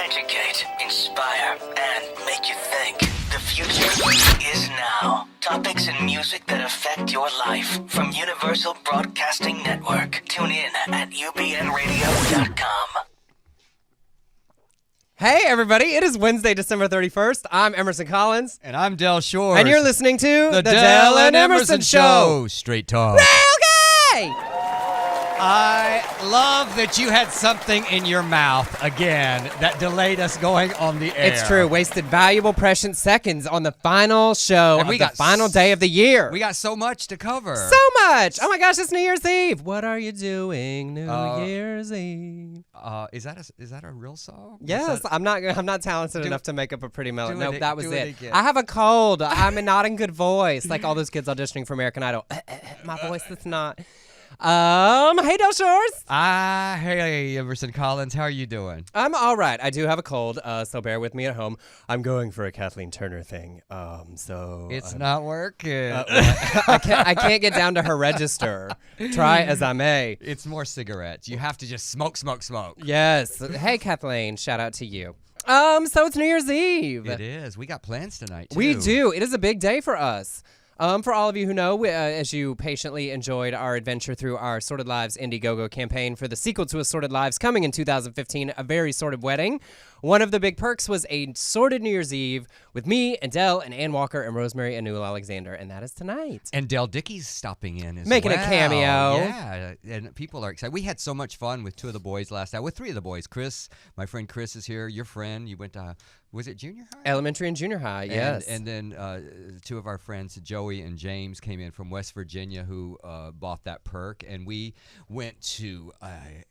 educate, inspire, and make you think. The future is now. Topics and music that affect your life from Universal Broadcasting Network. Tune in at ubnradio.com. Hey, everybody. It is Wednesday, December 31st. I'm Emerson Collins. And I'm Del Shores. And you're listening to The Del and Emerson Show. Straight talk. Okay! I love that you had something in your mouth again that delayed us going on the air. It's true. Wasted valuable, precious seconds on the final show of the final day of the year. We got so much to cover. So much. Oh, my gosh. It's New Year's Eve. What are you doing New Year's Eve? Is that a real song? Yes. I'm not talented enough to make up a pretty melody. Nope, that was it. Again. I have a cold. I'm not in good voice. Like all those kids auditioning for American Idol. My voice is not... Hey, Del Shores. Hey, Emerson Collins. How are you doing? I'm all right. I do have a cold, so bear with me at home. I'm going for a Kathleen Turner thing, so... It's not working. I can't get down to her register, try as I may. It's more cigarettes. You have to just smoke. Yes. Hey, Kathleen, shout out to you. So it's New Year's Eve. It is. We got plans tonight, too. We do. It is a big day for us. For all of you who know, as you patiently enjoyed our adventure through our Sordid Lives Indiegogo campaign for the sequel to Assorted Lives coming in 2015, A Very Sordid Wedding, one of the big perks was a sordid New Year's Eve with me and Del and Ann Walker and Rosemary and Newell Alexander, and that is tonight. And Del Dickey's stopping in as Making a cameo. Yeah, and people are excited. We had so much fun with two of the boys last night, with three of the boys. Chris, my friend Chris is here. Your friend, you went to... Was it junior high? Elementary and junior high, yes. And then two of our friends, Joey and James, came in from West Virginia who bought that perk. And we went to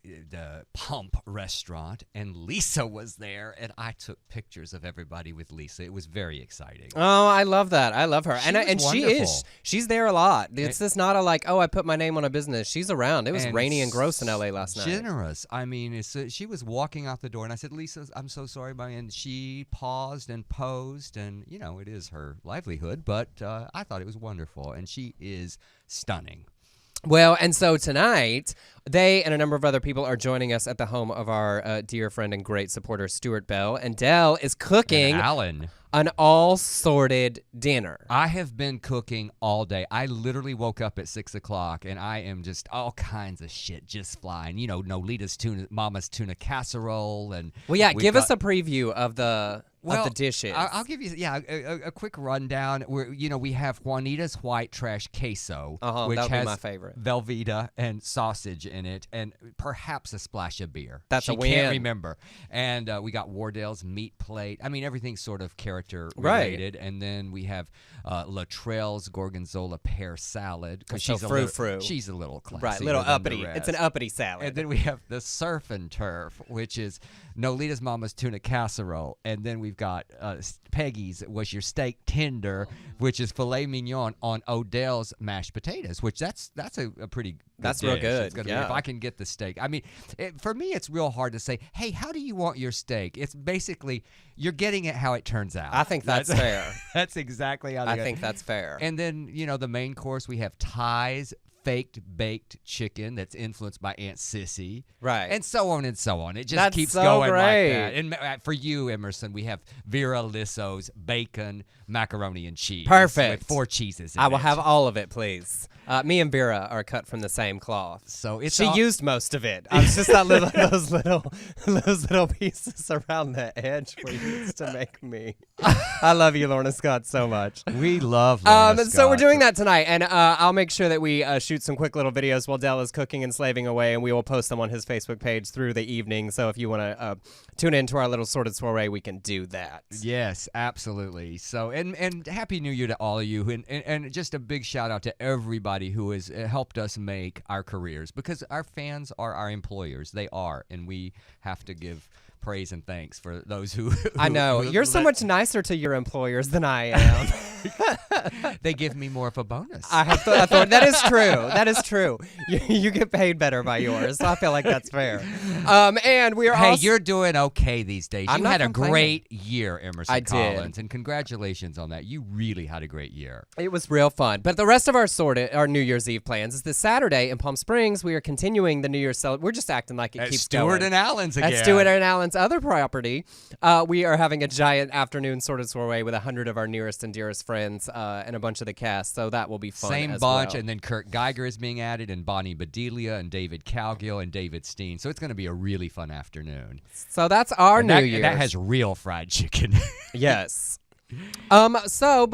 the Pump restaurant, and Lisa was there. And I took pictures of everybody with Lisa. It was very exciting. Oh, I love that. I love her. Wonderful. She's there a lot. It's just not I put my name on a business. She's around. It was rainy and gross in L.A. last night. Generous. I mean, she was walking out the door, and I said, Lisa, I'm so sorry, and she paused and posed, and it is her livelihood, but I thought it was wonderful, and she is stunning. Well, and so tonight, they and a number of other people are joining us at the home of our dear friend and great supporter, Stuart Bell, and Del is cooking an all-sorted dinner. I have been cooking all day. I literally woke up at 6 o'clock, and I am just all kinds of shit just flying. Nolita's Mama's tuna casserole, and give us a preview of the dishes. I'll give you a quick rundown. We have Juanita's white trash queso, which has my favorite. Velveeta and sausage in it, and perhaps a splash of beer. That's a win. She can't remember. And we got Wardell's meat plate. I mean, everything's sort of character related. Right. And then we have Latrell's gorgonzola pear salad, because she's a little classy, right? Little uppity. It's an uppity salad. And then we have the surf and turf, which is Nolita's Mama's tuna casserole, and then we've got Peggy's was your steak tender, which is filet mignon on Odell's mashed potatoes, which that's a pretty good that's dish. Real good. It's gonna be, if I can get the steak. I mean, for me, it's real hard to say, hey, how do you want your steak? It's basically you're getting it how it turns out. I think that's fair. That's exactly how I think that's fair. And then the main course, we have Thai's faked baked chicken that's influenced by Aunt Sissy, right, and so on and so on. It just keeps so going great. like that. And for you, Emerson, we have Vera Lisso's bacon macaroni and cheese. Perfect. With 4 cheeses. I will have all of it, please. Me and Vera are cut from the same cloth, so she used most of it. I was just those little pieces around the edge were used to make me. I love you, Lorna Scott, so much. We love Lorna Scott. So we're doing that tonight, and I'll make sure that we shoot some quick little videos while Del is cooking and slaving away, and we will post them on his Facebook page through the evening. So if you want to tune into our little sorted soiree, we can do that. Yes, absolutely. So and Happy New Year to all of you, and just a big shout out to everybody who has helped us make our careers, because our fans are our employers. They are, and we have to give praise and thanks for those who I know. You're so much nicer to your employers than I am. They give me more of a bonus. I thought that is true. That is true. You get paid better by yours, so I feel like that's fair. And we are. Hey, you're doing okay these days. I'm you not had complaining. A great year, Emerson Collins, did. And congratulations on that. You really had a great year. It was real fun. But the rest of our New Year's Eve plans is this Saturday in Palm Springs. We are continuing the New Year's celebration. We're just acting like it keeps Stewart going. and Allen's again. At Stewart and Allen's. other property, we are having a giant afternoon sort of soiree with 100 of our nearest and dearest friends and a bunch of the cast. So that will be fun. Same as bunch, well. and then Kurt Geiger is being added, and Bonnie Bedelia, and David Cowgill, and David Steen. So it's going to be a really fun afternoon. So that's our And New that, Year's. that has real fried chicken. Yes. So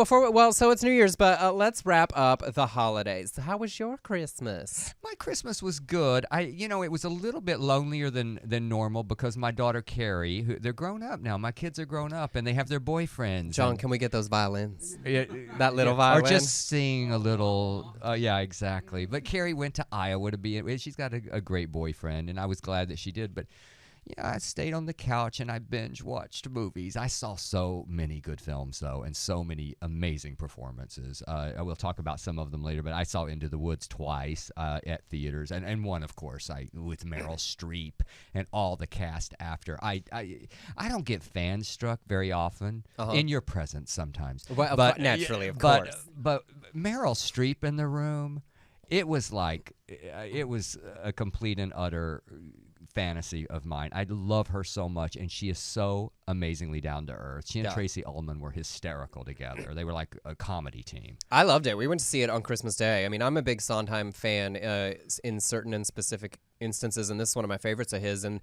so it's New Year's, but let's wrap up the holidays. How was your Christmas? My Christmas was good. It was a little bit lonelier than normal because my daughter Carrie, they're grown up now. My kids are grown up and they have their boyfriends. John, can we get those violins? Yeah, That little violin? Or just sing a little. Yeah, exactly. But Carrie went to Iowa to be. She's got a great boyfriend, and I was glad that she did. But yeah, I stayed on the couch and I binge watched movies. I saw so many good films, though, and so many amazing performances. I will talk about some of them later, but I saw Into the Woods twice at theaters, and one, of course, with Meryl Streep and all the cast after. I don't get fan struck very often in your presence sometimes. Well, but naturally, of course. But Meryl Streep in the room, it was a complete and utter fantasy of mine. I love her so much, and she is so amazingly down to earth. She and Tracy Ullman were hysterical together. They were like a comedy team. I loved it. We went to see it on Christmas Day. I mean, I'm a big Sondheim fan in certain and specific instances, and this is one of my favorites of his. And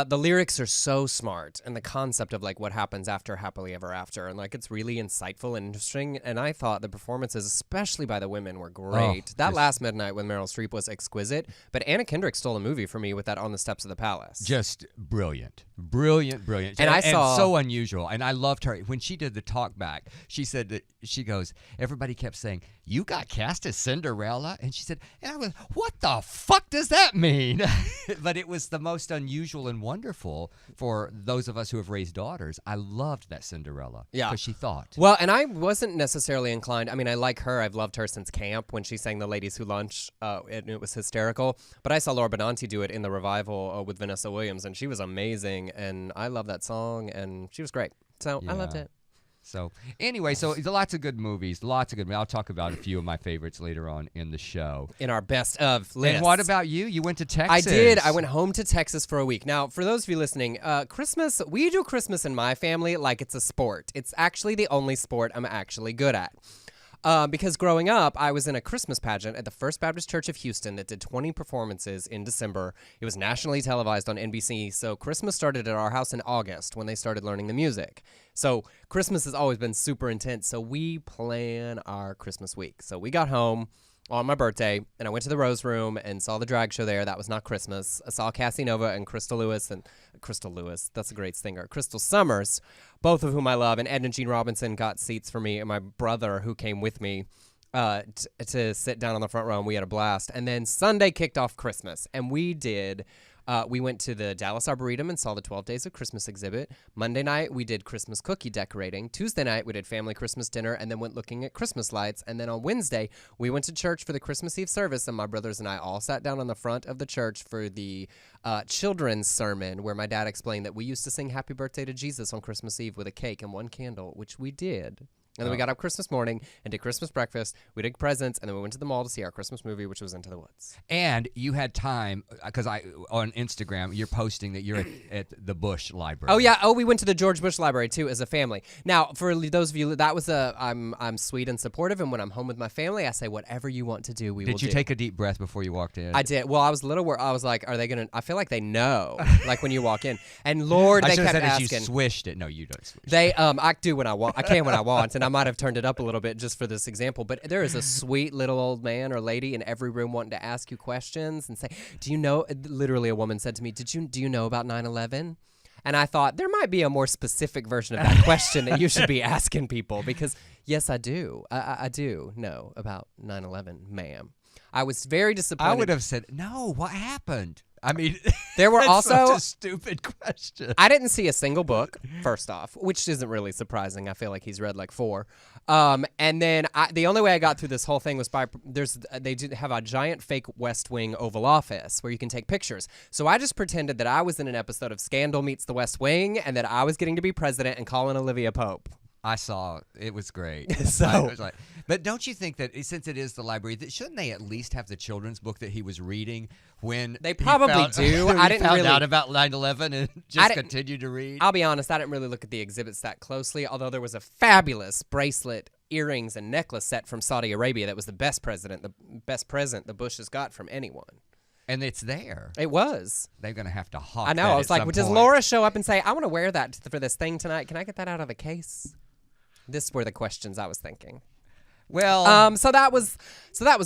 the lyrics are so smart, and the concept of like what happens after Happily Ever After, and like it's really insightful and interesting. And I thought the performances, especially by the women, were great. That last midnight with Meryl Streep was exquisite. But Anna Kendrick stole a movie for me with that On the Steps of the Palace. Just brilliant. And I saw so unusual. And I loved her when she did the talk back. She said that she goes, everybody kept saying, "You got cast as Cinderella," and she said, and I was, what the fuck does that mean? But it was the most unusual and wonderful for those of us who have raised daughters. I loved that Cinderella. Yeah. Because she thought. Well, and I wasn't necessarily inclined. I mean, I like her. I've loved her since camp when she sang The Ladies Who Lunch. And it was hysterical. But I saw Laura Benanti do it in the revival with Vanessa Williams, and she was amazing. And I love that song, and she was great. So I loved it. So anyway, lots of good movies. I'll talk about a few of my favorites later on in the show. In our best of list. And what about you? You went to Texas. I did. I went home to Texas for a week. Now, for those of you listening, Christmas, we do Christmas in my family like it's a sport. It's actually the only sport I'm actually good at. Because growing up, I was in a Christmas pageant at the First Baptist Church of Houston that did 20 performances in December. It was nationally televised on NBC, so Christmas started at our house in August when they started learning the music. So Christmas has always been super intense, so we plan our Christmas week. So we got home on my birthday, and I went to the Rose Room and saw the drag show there. That was not Christmas. I saw Cassie Nova and Crystal Lewis, that's a great singer, Crystal Summers, both of whom I love, and Ed and Gene Robinson got seats for me and my brother who came with me to sit down on the front row, and we had a blast. And then Sunday kicked off Christmas, and we went to the Dallas Arboretum and saw the 12 Days of Christmas exhibit. Monday night, we did Christmas cookie decorating. Tuesday night, we did family Christmas dinner and then went looking at Christmas lights. And then on Wednesday, we went to church for the Christmas Eve service, and my brothers and I all sat down on the front of the church for the children's sermon, where my dad explained that we used to sing Happy Birthday to Jesus on Christmas Eve with a cake and one candle, which we did. And then we got up Christmas morning and did Christmas breakfast. We did presents, and then we went to the mall to see our Christmas movie, which was Into the Woods. And you had time, because on Instagram, you're posting that you're at the Bush Library. Oh, yeah. Oh, we went to the George Bush Library, too, as a family. Now, for those of you, that was I'm sweet and supportive, and when I'm home with my family, I say, whatever you want to do, we will do. Did you take a deep breath before you walked in? I did. Well, I was a little worried. I was like, are they going to, I feel like they know, like when you walk in. And Lord, they kept asking. You swished it. No, you don't swish it. I do when I want. I can when I want, and I might have turned it up a little bit just for this example, but there is a sweet little old man or lady in every room wanting to ask you questions and say, do you know, literally a woman said to me, do you know about 9/11? And I thought there might be a more specific version of that question that you should be asking people, because yes, I do. I do know about 9/11, ma'am. I was very disappointed. I would have said, no, what happened? I mean, there were that's also such a stupid question. I didn't see a single book, first off, which isn't really surprising. I feel like he's read like 4. And then the only way I got through this whole thing was they do have a giant fake West Wing Oval Office where you can take pictures. So I just pretended that I was in an episode of Scandal Meets the West Wing and that I was getting to be president and calling Olivia Pope. I saw it was great. So- I was like, but don't you think that since it is the library, shouldn't they at least have the children's book that he was reading when They he probably found, do. when I he didn't found really- out about 9/11 and just didn't- continued to read? I'll be honest, I didn't really look at the exhibits that closely, although there was a fabulous bracelet, earrings, and necklace set from Saudi Arabia that was the best present the Bushes got from anyone. And it's there. It was. They're going to have to hawk I know. that I was at like, some does point. Laura show up and say, I want to wear that for this thing tonight? Can I get that out of the case? This were the questions I was thinking. Well, So that was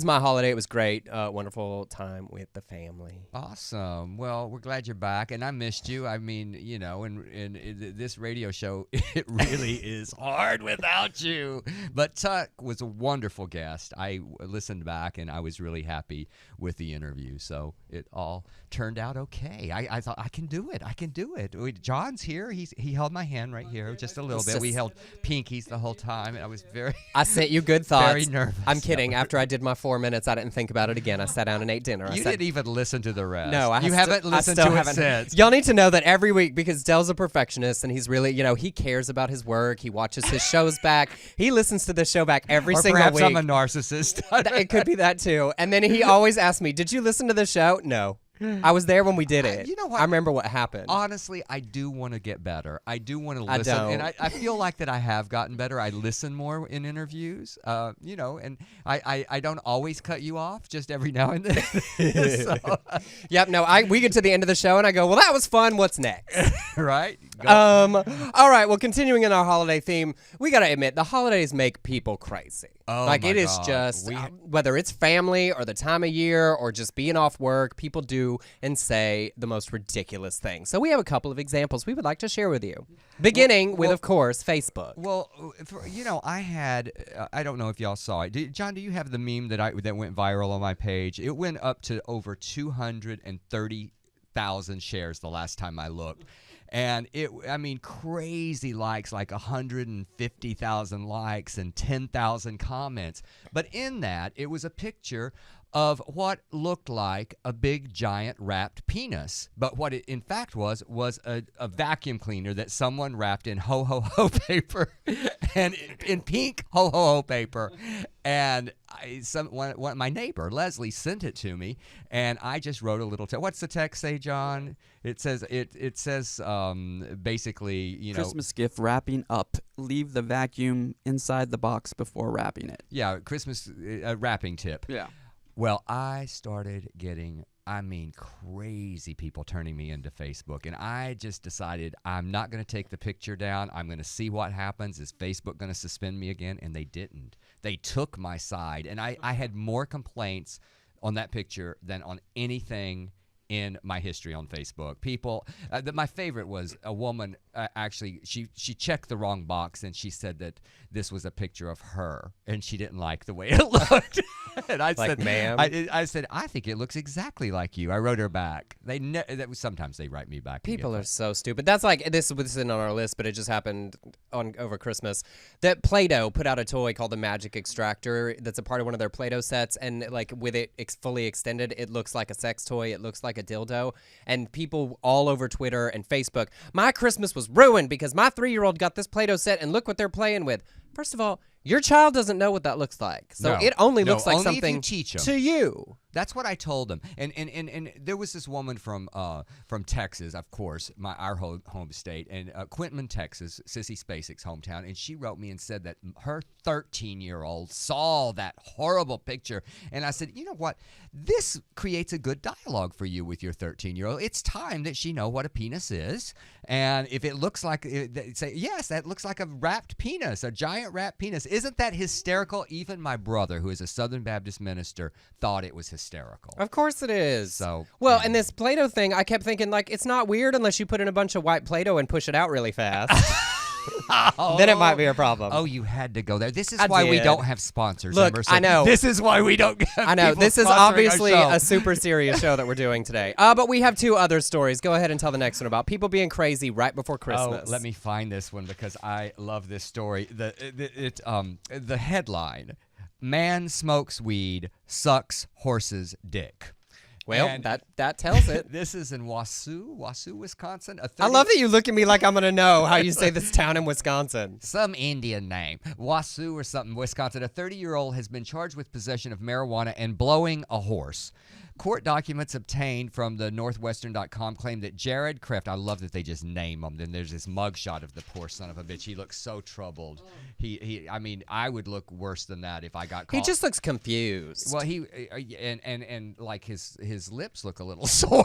my holiday. It was great. Wonderful time with the family. awesome. Well, we're glad you're back, and I missed you. I mean, and this radio show, it really is hard without you. But Tuck was a wonderful guest. I listened back, and I was really happy with the interview. So it all turned out okay. I thought, I can do it. I can do it. John's here. He held my hand right here just a little bit. We held pinkies the whole time, and I was I sent you good thoughts. very nervous. I'm kidding. After I did my 4 minutes, I didn't think about it again. I sat down and ate dinner. You didn't even listen to the rest. No, you haven't listened to it since. Y'all need to know that every week, because Dell's a perfectionist and he's really, he cares about his work. He watches his shows back. He listens to the show back every Or single perhaps week. I'm a narcissist. It could be that too. And then he always asks me, "Did you listen to the show?" No. I was there when we did it. You know what? I remember what happened. Honestly, I do want to get better. I do want to I listen, don't. and I feel like that I have gotten better. I listen more in interviews, and I don't always cut you off, just every now and then. So, Yep. No. We get to the end of the show and I go, "Well, that was fun. What's next?" right? Go. All right. Well, continuing in our holiday theme, we got to admit the holidays make people crazy. Oh, like my it is God. just whether it's family or the time of year or just being off work, people do and say the most ridiculous things. So we have a couple of examples we would like to share with you. Beginning with, of course, Facebook. Well, I had I don't know if y'all saw it. John, do you have the meme that went viral on my page? It went up to over 230,000 shares the last time I looked. And crazy likes, like 150,000 likes and 10,000 comments. But in that, it was a picture of what looked like a big, giant wrapped penis. But what it in fact was a vacuum cleaner that someone wrapped in ho-ho-ho paper and in pink ho-ho-ho paper. And my neighbor, Leslie, sent it to me, and I just wrote a little text. What's the text say, John? It says, basically, Christmas gift wrapping up. Leave the vacuum inside the box before wrapping it. Yeah, Christmas wrapping tip. Yeah. Well, I started getting, crazy people turning me into Facebook. And I just decided I'm not going to take the picture down. I'm going to see what happens. Is Facebook going to suspend me again? And they didn't. They took my side. And I had more complaints on that picture than on anything in my history on Facebook. People, my favorite was a woman, actually, she checked the wrong box and she said that this was a picture of her and she didn't like the way it looked. And I said, ma'am? I said, I think it looks exactly like you. I wrote her back. Sometimes they write me back. People are so stupid. That's like this isn't on our list, but it just happened over Christmas. That Play-Doh put out a toy called the Magic Extractor. That's a part of one of their Play-Doh sets, and like with it fully extended, it looks like a sex toy. It looks like a dildo, and people all over Twitter and Facebook. My Christmas was ruined because my 3-year-old got this Play-Doh set, and look what they're playing with. First of all, your child doesn't know what that looks like, so No. it only No, looks like only if you something teach 'em. to you. That's what I told them. And there was this woman from Texas, of course, our home state, and Quitman, Texas, Sissy Spacek's hometown, and she wrote me and said that her 13-year-old saw that horrible picture. And I said, you know what? This creates a good dialogue for you with your 13-year-old. It's time that she know what a penis is. And if it looks like, say, yes, that looks like a wrapped penis, a giant wrapped penis. Isn't that hysterical? Even my brother, who is a Southern Baptist minister, thought it was hysterical. Of course it is. So, well, and this Play-Doh thing, I kept thinking, like, it's not weird unless you put in a bunch of white Play-Doh and push it out really fast. Then it might be a problem. Oh, you had to go there. This is I why we did. don't have sponsors. Look, Emerson. I know. This is why we don't have I know. people This is sponsoring our obviously show. a super serious show that we're doing today. But we have 2 other stories. Go ahead and tell the next one about people being crazy right before Christmas. Oh, let me find this one because I love this story. The headline: Man smokes weed, sucks horse's dick. Well, And that tells it. this is in Wausau, Wisconsin. I love that you look at me like I'm going to know how you say this town in Wisconsin. Some Indian name. Wausau or something, Wisconsin. A 30-year-old has been charged with possession of marijuana and blowing a horse. Court documents obtained from the Northwestern.com claim that Jared Kreft, I love that they just name him. Then there's this mugshot of the poor son of a bitch. He looks so troubled. I mean, I would look worse than that if I got caught. He just looks confused. Well, and like his lips look a little sore.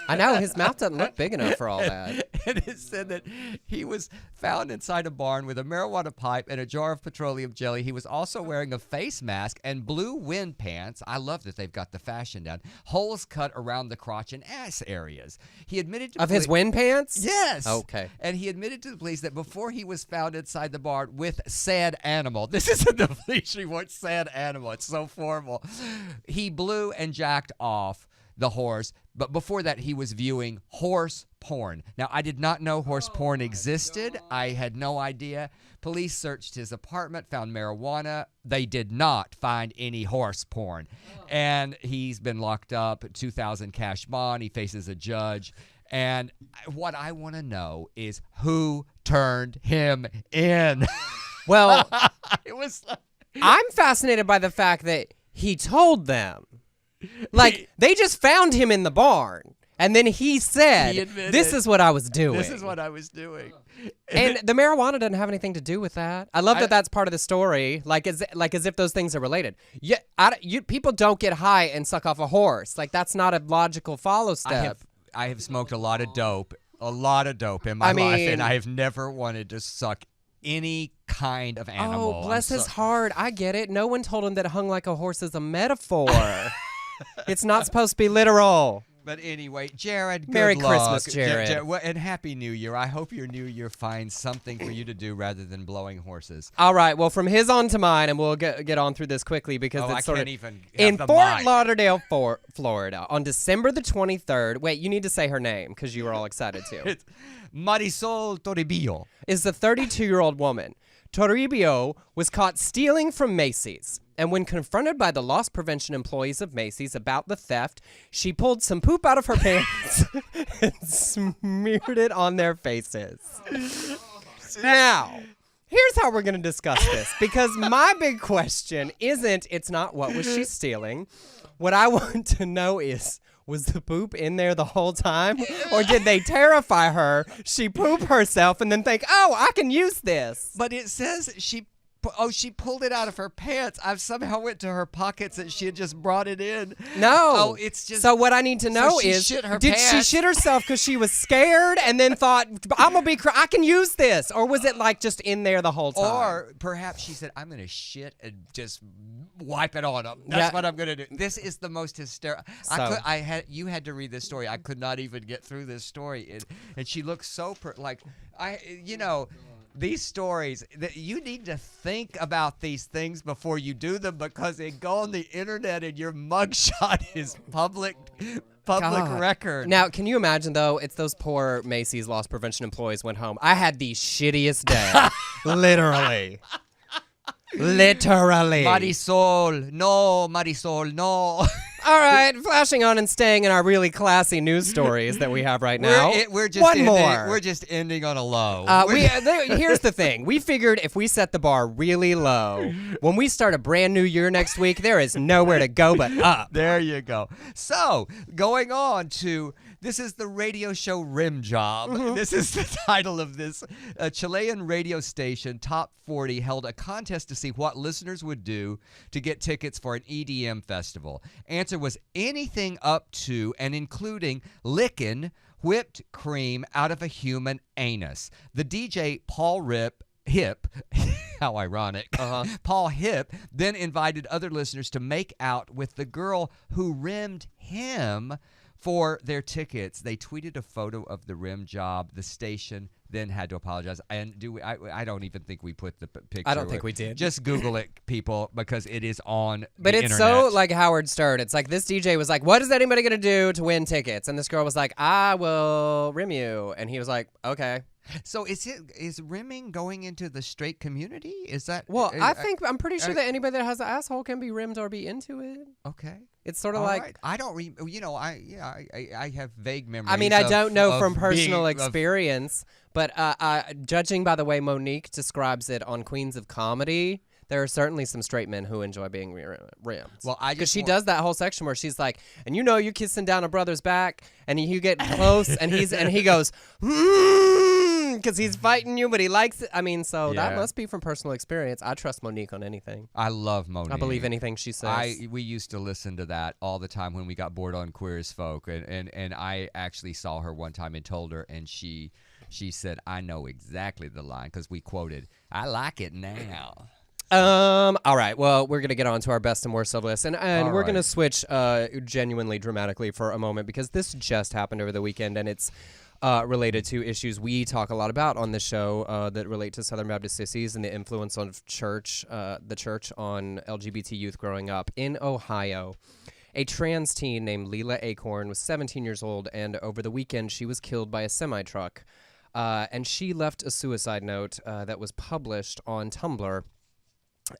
I know, his mouth doesn't look big enough for all that. And it said that he was found inside a barn with a marijuana pipe and a jar of petroleum jelly. He was also wearing a face mask and blue wind pants. I love that they've got the fashion down. Holes cut around the crotch and ass areas. He admitted to His wind pants? Yes. Okay. And he admitted to the police that before he was found inside the barn with said animal, this isn't the police report, said animal. It's so formal. He blew and jacked off the horse, but before that he was viewing horse porn. Now, I did not know horse porn existed. I had no idea. Police searched his apartment, found marijuana. They did not find any horse porn. And he's been locked up, $2,000 cash bond. He faces a judge. And what I want to know is who turned him in. Well, It was I'm fascinated by the fact that he told them. Like, they just found him in the barn. And then he said, He admitted, this is what I was doing. this is what I was doing. And the marijuana doesn't have anything to do with that. I love that that's part of the story, like as if those things are related. Yeah, people don't get high and suck off a horse. Like, that's not a logical follow step. I have smoked a lot of dope in my life, and I have never wanted to suck any kind of animal. Oh, bless his heart. I get it. No one told him that hung like a horse is a metaphor. It's not supposed to be literal. But anyway, Jared, good Merry luck. Christmas, Jared. And Happy New Year. I hope your New Year finds something for you to do rather than blowing horses. All right. Well, from his on to mine, and we'll get on through this quickly because I it's sort can't of even have in the Fort mic. Lauderdale, Florida, on December the 23rd. Wait, you need to say her name because you were all excited to. It's Marisol Toribio. Is the 32-year-old woman. Toribio was caught stealing from Macy's, and when confronted by the loss prevention employees of Macy's about the theft, she pulled some poop out of her pants and smeared it on their faces. Now, here's how we're going to discuss this, because my big question it's not what was she stealing. What I want to know is, was the poop in there the whole time? Or did they terrify her? She poop herself and then think, oh, I can use this. But it says she pulled it out of her pants. I somehow went to her pockets and she had just brought it in. No. Oh, it's just. So what I need to know she is, shit her did she pants. shit herself because she was scared and then thought, I'm going to be, I can use this? Or was it like just in there the whole time? Or perhaps she said, I'm going to shit and just wipe it on them. That's what I'm going to do. This is the most hysterical. You had to read this story. I could not even get through this story. And she looks so, these stories, that you need to think about these things before you do them, because they go on the internet and your mugshot is public God. record. Now, can you imagine, though, it's those poor Macy's loss prevention employees went home. I had the shittiest day. Literally. Marisol, no. All right, flashing on and staying in our really classy news stories that we have right now. We're just One ending, more. We're just ending on a low. Here's the thing. We figured if we set the bar really low, when we start a brand new year next week, there is nowhere to go but up. There you go. So, going on to, this is the radio show Rim Job. Mm-hmm. This is the title of this. A Chilean radio station, Top 40, held a contest to see what listeners would do to get tickets for an EDM festival. Answer was anything up to and including licking whipped cream out of a human anus. The DJ Paul Hip, how ironic, Paul Hip then invited other listeners to make out with the girl who rimmed him for their tickets. They tweeted a photo of the rim job. The station then had to apologize. And I don't even think we put the picture. I don't think we did. Just Google it, people, because it is on But the it's internet. so like Howard Stern. It's like this DJ was like, what is anybody going to do to win tickets? And this girl was like, I will rim you. And he was like, okay. So is rimming going into the straight community? Is that Well, I'm pretty sure that anybody that has an asshole can be rimmed or be into it. okay? It's sort of All like right. I don't I have vague memories. I mean, I don't know of from personal being- experience, but judging by the way Monique describes it on Queens of Comedy, there are certainly some straight men who enjoy being rimmed. Well, I because just she want- does that whole section where she's like, and you're kissing down a brother's back, and you get close, and he goes, because he's fighting you, but he likes it. I mean, so that Yeah. must be from personal experience. I trust Monique on anything. I love Monique. I believe anything she says. We used to listen to that all the time when we got bored on Queer as Folk, and I actually saw her one time and told her, and she said, I know exactly the line, because we quoted, I like it now. All right. Well, we're gonna get on to our best and worst of list, and All we're gonna right. switch genuinely dramatically for a moment because this just happened over the weekend, and it's related to issues we talk a lot about on the show that relate to Southern Baptist sissies and the influence of the church on LGBT youth growing up in Ohio. A trans teen named Leela Acorn was 17 years old, and over the weekend she was killed by a semi-truck. And she left a suicide note that was published on Tumblr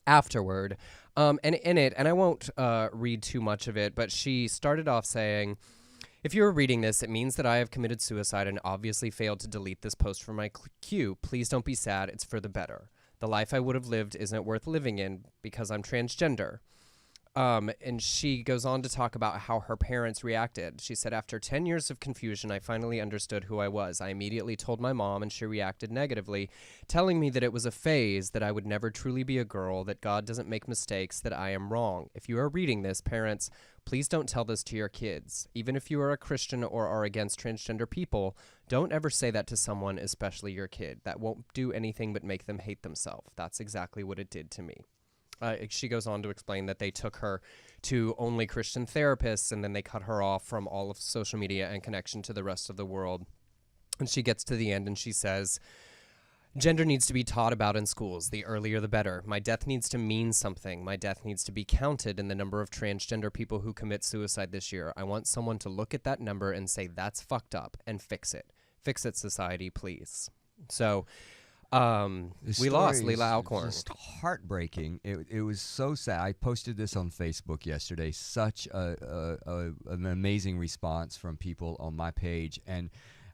afterward. And in it, and I won't read too much of it, but she started off saying, if you are reading this, it means that I have committed suicide and obviously failed to delete this post from my queue. Please don't be sad. It's for the better. The life I would have lived isn't worth living in because I'm transgender. And she goes on to talk about how her parents reacted. She said, after 10 years of confusion, I finally understood who I was. I immediately told my mom, and she reacted negatively, telling me that it was a phase, that I would never truly be a girl, that God doesn't make mistakes, that I am wrong. If you are reading this, parents, please don't tell this to your kids. Even if you are a Christian or are against transgender people, don't ever say that to someone, especially your kid. That won't do anything but make them hate themselves. That's exactly what it did to me. She goes on to explain that they took her to only Christian therapists, and then they cut her off from all of social media and connection to the rest of the world. And she gets to the end and she says, gender needs to be taught about in schools. The earlier the better. My death needs to mean something. My death needs to be counted in the number of transgender people who commit suicide this year. I want someone to look at that number and say, that's fucked up, and fix it. Fix it, society, please. So we lost story Leela is Alcorn. Just heartbreaking. It was so sad. I posted this on Facebook yesterday. Such an amazing response from people on my page. And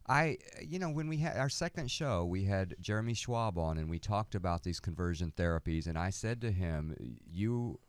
when we had our second show, we had Jeremy Schwab on, and we talked about these conversion therapies. And I said to him,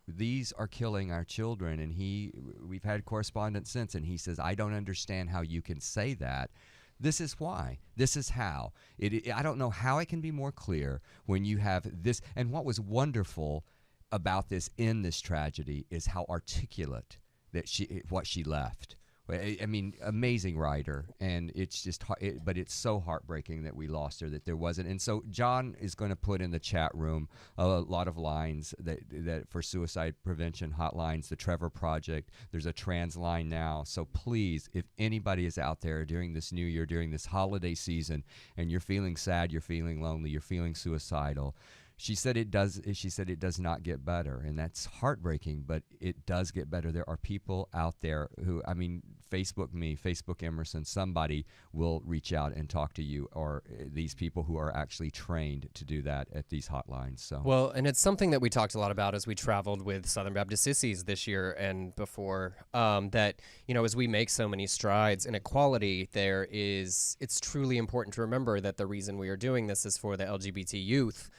these are killing our children. And we've had correspondence since, and he says, I don't understand how you can say that. This is why. This is how. I don't know how it can be more clear when you have this. And what was wonderful about this in this tragedy is how articulate that what she left. I mean, amazing writer, and it's just, but it's so heartbreaking that we lost her, that there wasn't. And so John is going to put in the chat room a lot of lines that for suicide prevention hotlines, the Trevor Project. There's a trans line now. So please, if anybody is out there during this new year, during this holiday season, and you're feeling sad, you're feeling lonely, you're feeling suicidal, she said it does not get better, and that's heartbreaking, but it does get better. There are people out there who, I mean, Facebook Emerson, somebody will reach out and talk to you, or these people who are actually trained to do that at these hotlines. So well, and it's something that we talked a lot about as we traveled with Southern Baptist Sissies this year and before, that, as we make so many strides in equality, it's truly important to remember that the reason we are doing this is for the LGBT youth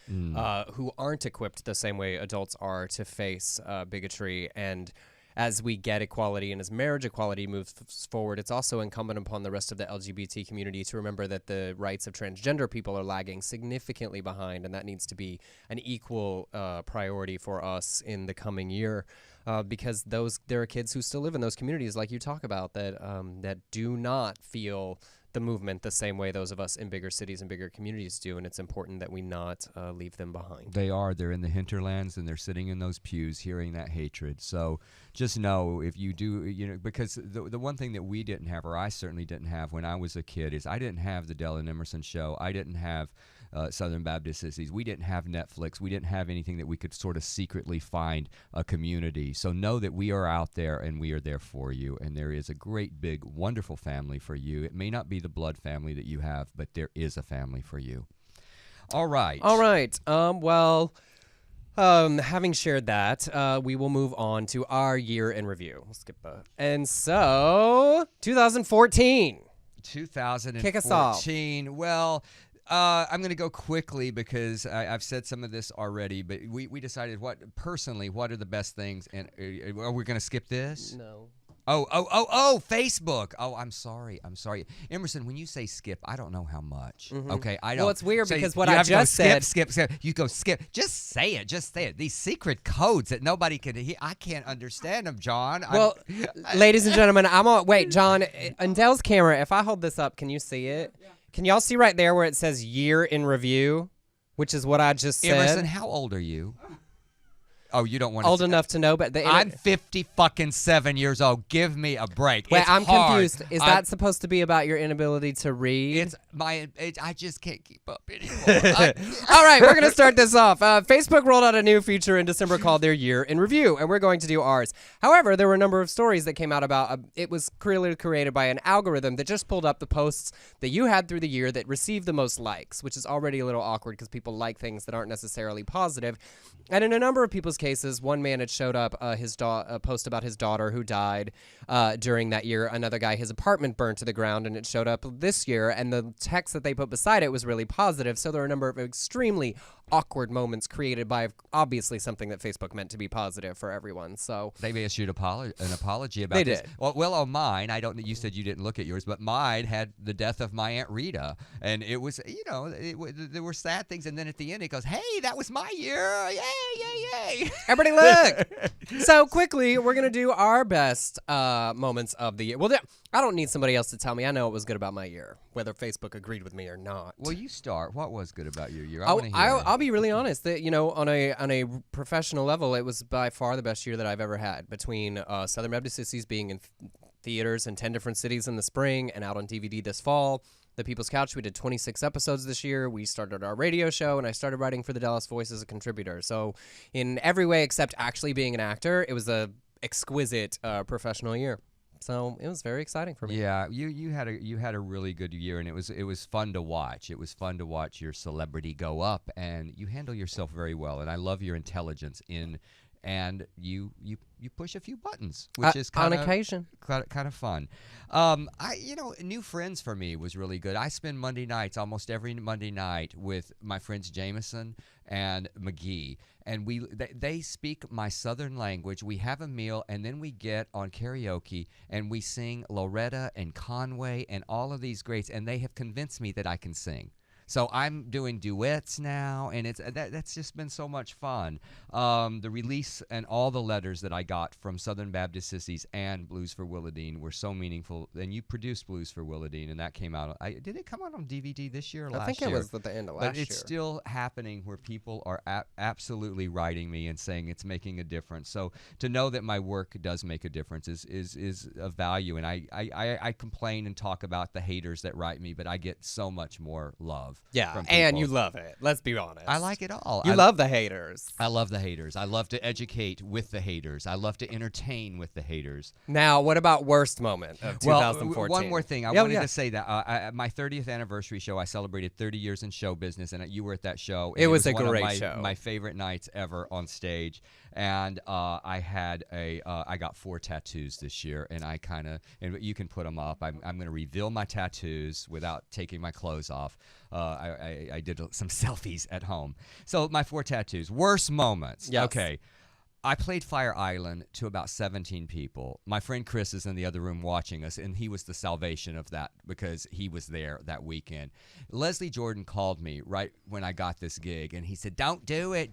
who aren't equipped the same way adults are to face bigotry. And as we get equality and as marriage equality moves forward, it's also incumbent upon the rest of the LGBT community to remember that the rights of transgender people are lagging significantly behind, and that needs to be an equal priority for us in the coming year, because there are kids who still live in those communities, like you talk about, that do not feel the movement the same way those of us in bigger cities and bigger communities do, and it's important that we not leave them behind. they're in the hinterlands, and they're sitting in those pews hearing that hatred. So just know, if you do, because the one thing that we didn't have, or I certainly didn't have when I was a kid, is I didn't have the Dell and Emerson show. I didn't have Southern Baptist Sissies. We didn't have Netflix. We didn't have anything that we could sort of secretly find a community. So know that we are out there and we are there for you. And there is a great, big, wonderful family for you. It may not be the blood family that you have, but there is a family for you. All right. Having shared that, we will move on to our year in review. We'll skip that. And so, 2014. 2014. Kick us off. Well, I'm going to go quickly because I've said some of this already, but we decided what are the best things, and are we going to skip this? No. Oh, Facebook. Oh, I'm sorry. Emerson, when you say skip, I don't know how much. Mm-hmm. Okay, I don't. Well, it's weird so because what you I have to go just said. Skip. You go skip. Just say it. These secret codes that nobody can hear. I can't understand them, John. Well, ladies and gentlemen, wait, John, on Dell's camera, if I hold this up, can you see it? Yeah. Can y'all see right there where it says year in review, which is what I just said? Emerson, how old are you? Oh, you don't want to old enough to know, but I'm 57 years old. Give me a break. Wait, it's I'm hard. confused. Is that supposed to be about your inability to read? I just can't keep up anymore. All right, we're going to start this off. Facebook rolled out a new feature in December called their Year in Review, and we're going to do ours. However, there were a number of stories that came out about it was clearly created by an algorithm that just pulled up the posts that you had through the year that received the most likes, which is already a little awkward because people like things that aren't necessarily positive. And in a number of people's cases, one man had showed up a post about his daughter who died during that year. Another guy, his apartment burned to the ground, and it showed up this year. And the text that they put beside it was really positive. So there are a number of extremely awkward moments created by obviously something that Facebook meant to be positive for everyone. So they issued an apology about they this. Did. Well, on mine, I don't. You said you didn't look at yours, but mine had the death of my Aunt Rita, and it was there were sad things, and then at the end it goes, "Hey, that was my year! Yay! Everybody look!" So quickly, we're gonna do our best moments of the year. Well, I don't need somebody else to tell me. I know what was good about my year, whether Facebook agreed with me or not. Well, you start. What was good about your year? I'll be really honest. That on a professional level, it was by far the best year that I've ever had. Between Southern Baptist Sissies being in theaters in 10 different cities in the spring and out on DVD this fall. The People's Couch, we did 26 episodes this year. We started our radio show, and I started writing for the Dallas Voice as a contributor. So in every way except actually being an actor, it was a exquisite professional year. So it was very exciting for me. Yeah, you had a really good year, and it was fun to watch. It was fun to watch your celebrity go up, and you handle yourself very well. And I love your intelligence and you push a few buttons, which is on occasion kind of fun. New friends for me was really good. I spend Monday nights, almost every Monday night, with my friends Jameson and McGee, and they speak my Southern language. We have a meal, and then we get on karaoke, and we sing Loretta and Conway and all of these greats, and they have convinced me that I can sing. So I'm doing duets now, and that's just been so much fun. The release and all the letters that I got from Southern Baptist Sissies and Blues for Willowdene were so meaningful. And you produced Blues for Willowdene, and that came out. Did it come out on DVD this year or last year? I think it was at the end of last year. But it's still happening where people are absolutely writing me and saying it's making a difference. So to know that my work does make a difference is of value. And I complain and talk about the haters that write me, but I get so much more love. Yeah, and you love it. Let's be honest. I like it all. You love the haters. I love the haters. I love to educate with the haters. I love to entertain with the haters. Now, what about worst moment of 2014? Well, one more thing. I wanted to say that my 30th anniversary show, I celebrated 30 years in show business, and you were at that show. It was a one great of show. My favorite nights ever on stage. And I got 4 tattoos this year, and and you can put them up. I'm going to reveal my tattoos without taking my clothes off. I did some selfies at home. So my 4 tattoos. Worst moments. Yes. Okay. I played Fire Island to about 17 people. My friend Chris is in the other room watching us, and he was the salvation of that because he was there that weekend. Leslie Jordan called me right when I got this gig, and he said, don't do it.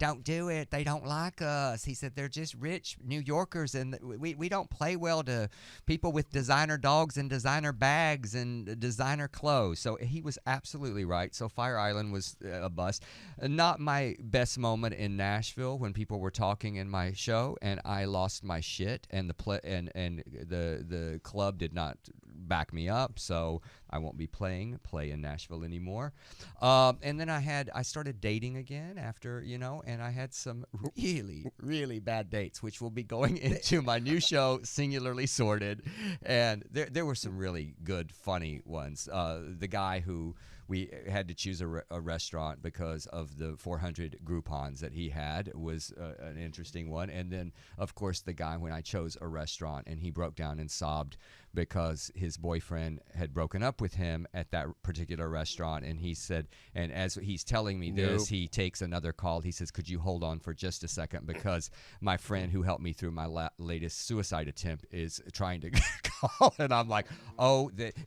They don't like us. He said, they're just rich New Yorkers, and we don't play well to people with designer dogs and designer bags and designer clothes. So he was absolutely right. So Fire Island was a bust. Not my best moment in Nashville when people were talking in my show, and I lost my shit, and the club did not back me up, so I won't be play in Nashville anymore. And then I started dating again after, and I had some really, really bad dates, which will be going into my new show, Singularly Sorted. And there were some really good, funny ones. The guy who we had to choose a restaurant because of the 400 Groupons that he had was an interesting one. And then, of course, the guy when I chose a restaurant and he broke down and sobbed because his boyfriend had broken up with him at that particular restaurant. And he said, and as he's telling me this, he takes another call. He says, could you hold on for just a second, because my friend who helped me through my latest suicide attempt is trying to call. And I'm like,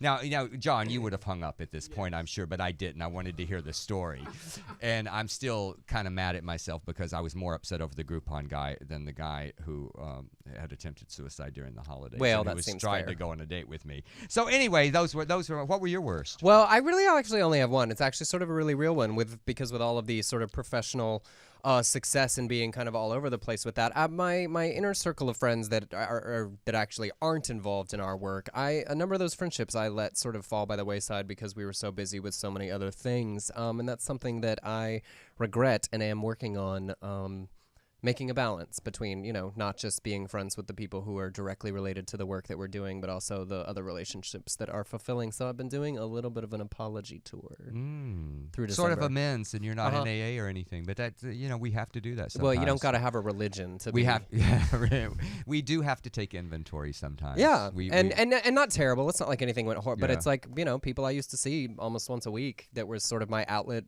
now, John, you would have hung up at this point, I'm sure, but I didn't. I wanted to hear the story. And I'm still kind of mad at myself because I was more upset over the Groupon guy than the guy who had attempted suicide during the holidays. Well, and that was seems trying fair. to go on a date with me. So anyway, those were what were your worst? Well, I really actually only have one. It's actually sort of a really real one because with all of the sort of professional success and being kind of all over the place with that. My inner circle of friends that that actually aren't involved in our work, a number of those friendships I let sort of fall by the wayside because we were so busy with so many other things. And that's something that I regret and am working on. Making a balance between, not just being friends with the people who are directly related to the work that we're doing, but also the other relationships that are fulfilling. So I've been doing a little bit of an apology tour through December. Sort of amends, and you're not in AA or anything, but that we have to do that sometimes. Well, you don't got to have a religion to be. We do have to take inventory sometimes. Yeah, and not terrible. It's not like anything went horrible, but Yeah. it's like, people I used to see almost once a week that was sort of my outlet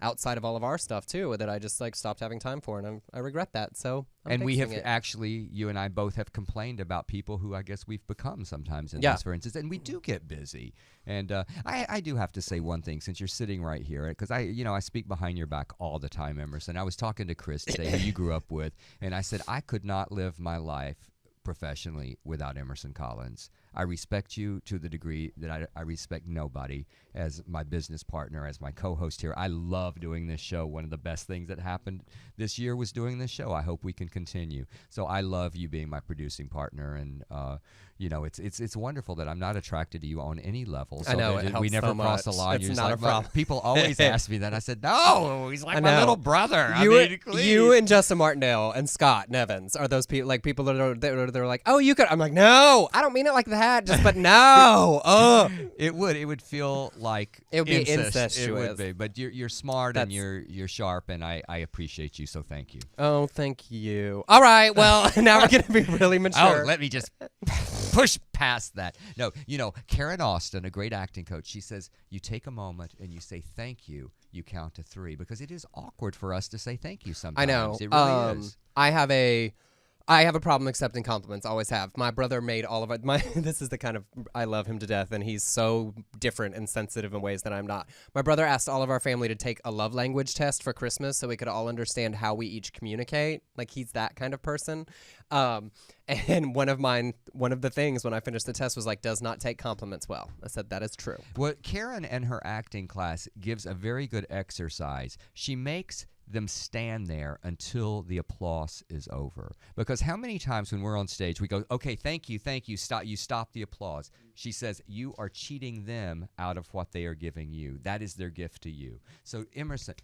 outside of all of our stuff too, that I just stopped having time for, and I regret that. So I'm we have fixing it. actually, you and I both have complained about people who I guess we've become sometimes in this, for instance, and we do get busy. And I do have to say one thing, since you're sitting right here, because I speak behind your back all the time, Emerson. I was talking to Chris today, who you grew up with, and I said I could not live my life professionally without Emerson Collins. I respect you to the degree that I respect nobody as my business partner, as my co-host here. I love doing this show. One of the best things that happened this year was doing this show. I hope we can continue. So I love you being my producing partner, and it's wonderful that I'm not attracted to you on any level. So I know, that it helps we never so cross the much. line. It's You're just not like, a problem. people always ask me that. I said, no, he's like I my know. little brother. You and Justin Martindale and Scott Nevins are those people, people that are they're like, oh, you could. I'm like, no, I don't mean it like that. But no. It would feel like It would be incest. It would incestuous. be, but you're smart and you're sharp, and I appreciate you. So thank you. Oh, thank you. All right, well, now we're gonna be really mature. Oh, let me just push past that. No, Karen Austin, a great acting coach, she says you take a moment and you say thank you. You count to 3, because it is awkward for us to say thank you sometimes. I know. It really is. I have a problem accepting compliments. Always have. My brother made all of it. This is the kind of, I love him to death, and he's so different and sensitive in ways that I'm not. My brother asked all of our family to take a love language test for Christmas so we could all understand how we each communicate. Like, he's that kind of person. And one of the things when I finished the test was does not take compliments well. I said, that is true. Well, Karen and her acting class gives a very good exercise. She makes them stand there until the applause is over. Because how many times when we're on stage, we go, okay, thank you, stop the applause. She says, you are cheating them out of what they are giving you. That is their gift to you. So, Emerson.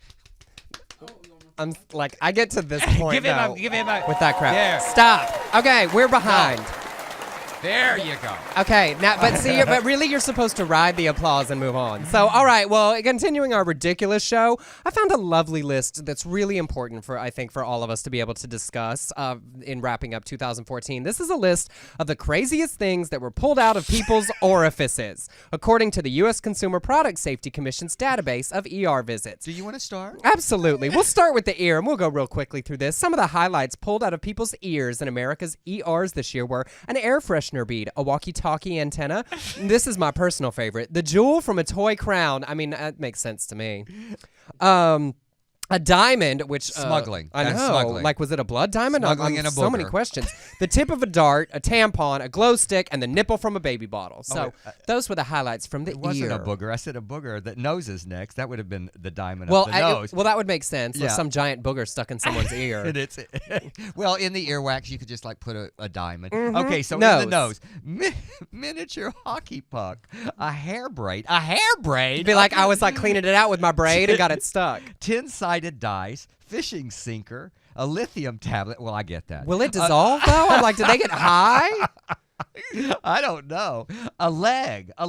I'm I get to this point Give him a. with that crap. There. Stop. Okay, we're behind. There you go. Okay, now, but really you're supposed to ride the applause and move on. So, all right, well, continuing our ridiculous show, I found a lovely list that's really important I think, for all of us to be able to discuss in wrapping up 2014. This is a list of the craziest things that were pulled out of people's orifices, according to the U.S. Consumer Product Safety Commission's database of ER visits. Do you want to start? Absolutely. We'll start with the ear, and we'll go real quickly through this. Some of the highlights pulled out of people's ears in America's ERs this year were an air freshener bead, a walkie-talkie antenna. This is my personal favorite. The jewel from a toy crown. I mean, that makes sense to me. A diamond, which Smuggling. I That's know. smuggling. Like, was it a blood diamond? Smuggling in a so many booger. questions. The tip of a dart, a tampon, a glow stick, and the nipple from a baby bottle. So those were the highlights from the It wasn't ear. a booger. I said a booger. That nose is next. That would have been the diamond Well, up the nose. well, that would make sense. Yeah. Like some giant booger stuck in someone's ear. And it's well, in the earwax, you could just like put a diamond. Mm-hmm. Okay, so in the nose, miniature hockey puck, a hair braid, It'd be like I was like cleaning it out with my braid and got it stuck. 10-sided dice, fishing sinker, a lithium tablet. Well, I get that. Will it dissolve though? I'm like, did they get high? I don't know. A leg. I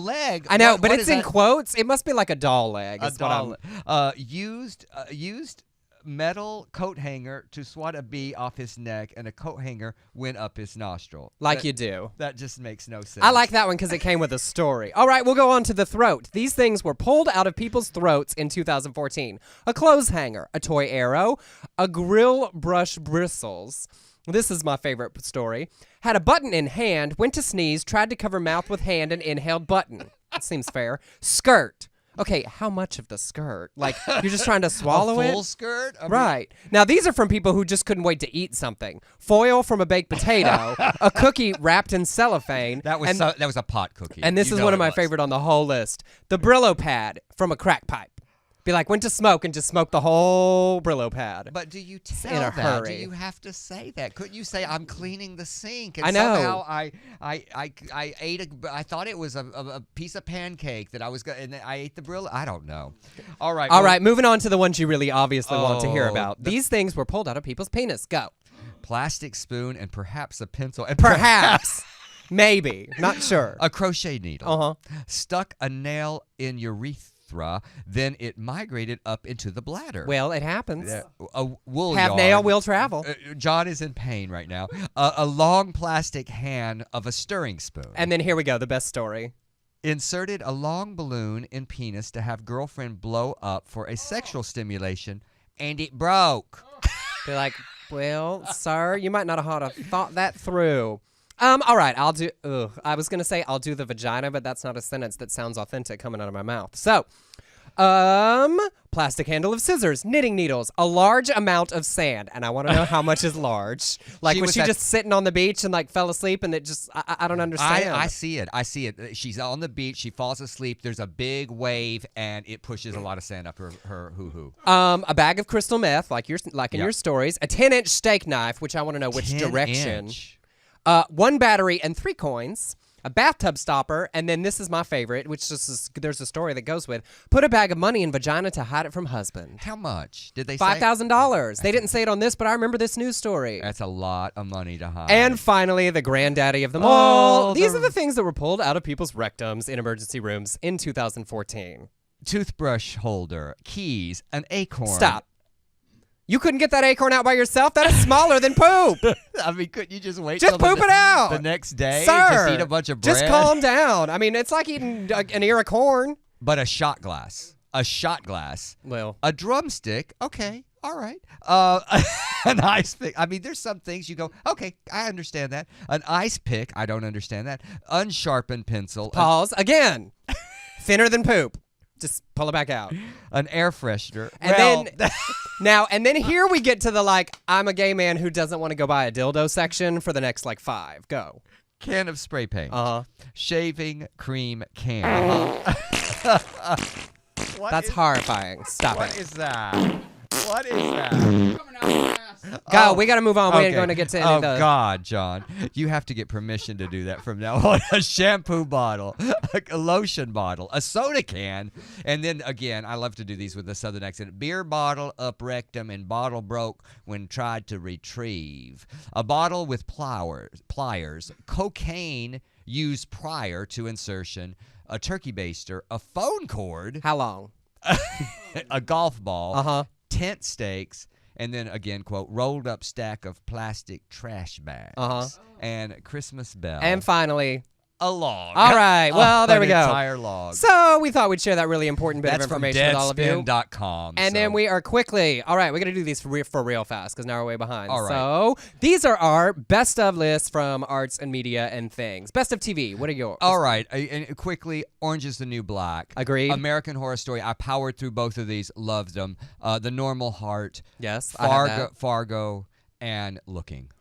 know, What- but what it's is in that? quotes. It must be like a doll leg. A is what I'm- doll. Used metal coat hanger to swat a bee off his neck, and a coat hanger went up his nostril. Like That- you do. That just makes no sense. I like that one because it came with a story. All right, we'll go on to the throat. These things were pulled out of people's throats in 2014. A clothes hanger, a toy arrow, a grill brush bristles. This is my favorite story. Had a button in hand, went to sneeze, tried to cover mouth with hand, and inhaled button. That seems fair. Skirt. Okay, how much of the skirt? Like, you're just trying to swallow a full it? skirt? I mean, Right. Now, these are from people who just couldn't wait to eat something. Foil from a baked potato, a cookie wrapped in cellophane. that was that was a pot cookie. And this You is know one of it my was. favorite on the whole list. The Brillo pad from a crack pipe. Be like, went to smoke and just smoked the whole Brillo pad. But do you tell in a that? hurry. Do you have to say that? Couldn't you say I'm cleaning the sink? And I know. Somehow I ate I thought it was a piece of pancake that I was and then I ate the Brillo. I don't know. All right. All well, right, moving on to the ones you really obviously want to hear Oh, about. These things were pulled out of people's penis. Go. Plastic spoon and perhaps a pencil and Perhaps. Maybe. Not sure. a crochet needle. Uh-huh. Stuck a nail in urethra. Then it migrated up into the bladder. Well, it happens. A wool Have yarn. nail will travel. John is in pain right now. A long plastic hand of a stirring spoon. And then here we go, the best story. Inserted a long balloon in penis to have girlfriend blow up for a sexual stimulation, and it broke. Be like, well, sir, you might not have thought that through. All right, I'll do. I was gonna say I'll do the vagina, but that's not a sentence that sounds authentic coming out of my mouth. So, plastic handle of scissors, knitting needles, a large amount of sand, and I want to know how much is large. Like, was she just sitting on the beach and like fell asleep, and it just I don't understand. I see it. I see it. She's on the beach. She falls asleep. There's a big wave, and it pushes a lot of sand up her hoo-hoo. A bag of crystal meth, like in Yeah. your stories, a 10-inch steak knife, which I want to know which 10 direction. inch. One battery and 3 coins, a bathtub stopper, and then this is my favorite, which there's a story that goes with, put a bag of money in vagina to hide it from husband. How much did they say? $5,000. They didn't say it on this, but I remember this news story. That's a lot of money to hide. And finally, the granddaddy of them Oh, all. These are the things that were pulled out of people's rectums in emergency rooms in 2014. toothbrush holder, keys, an acorn. Stop. You couldn't get that acorn out by yourself? That is smaller than poop. I mean, couldn't you just wait Just till poop it out. the next day? Sir, Just eat a bunch of bread? Just calm down. I mean, it's like eating an ear of corn. But a shot glass. Well, A drumstick. Okay. All right. An ice pick. I mean, there's some things you go, okay, I understand that. An ice pick. I don't understand that. Unsharpened pencil. pause again. Thinner than poop. Just pull it back out. An air freshener. And then here we get to the I'm a gay man who doesn't want to go buy a dildo section for the next 5. Go. Can of spray paint. Shaving cream can. That's horrifying. Stop What it. is that? What is that? Go. We got to move on. We ain't going to get to any Oh, of the. God, John. You have to get permission to do that from now on. A shampoo bottle, a lotion bottle, a soda can, and then, again, I love to do these with the southern accent. Beer bottle up rectum and bottle broke when tried to retrieve. A bottle with pliers, cocaine used prior to insertion, a turkey baster, a phone cord, How long? a golf ball, 'Huh. tent stakes, and then again, quote, rolled up stack of plastic trash bags, and Christmas bell. And finally, a log. All right. Well, there we go. An entire log. So we thought we'd share that really important bit That's of information with all of you. from Deadspin.com. And then we are quickly, all right, we're going to do these for real fast because now we're way behind. All right. So these are our best of lists from arts and media and things. Best of TV. What are yours? All right. And quickly, Orange is the New Black. Agreed. American Horror Story. I powered through both of these. Loved them. The Normal Heart. Yes, I have that. Fargo, and Looking.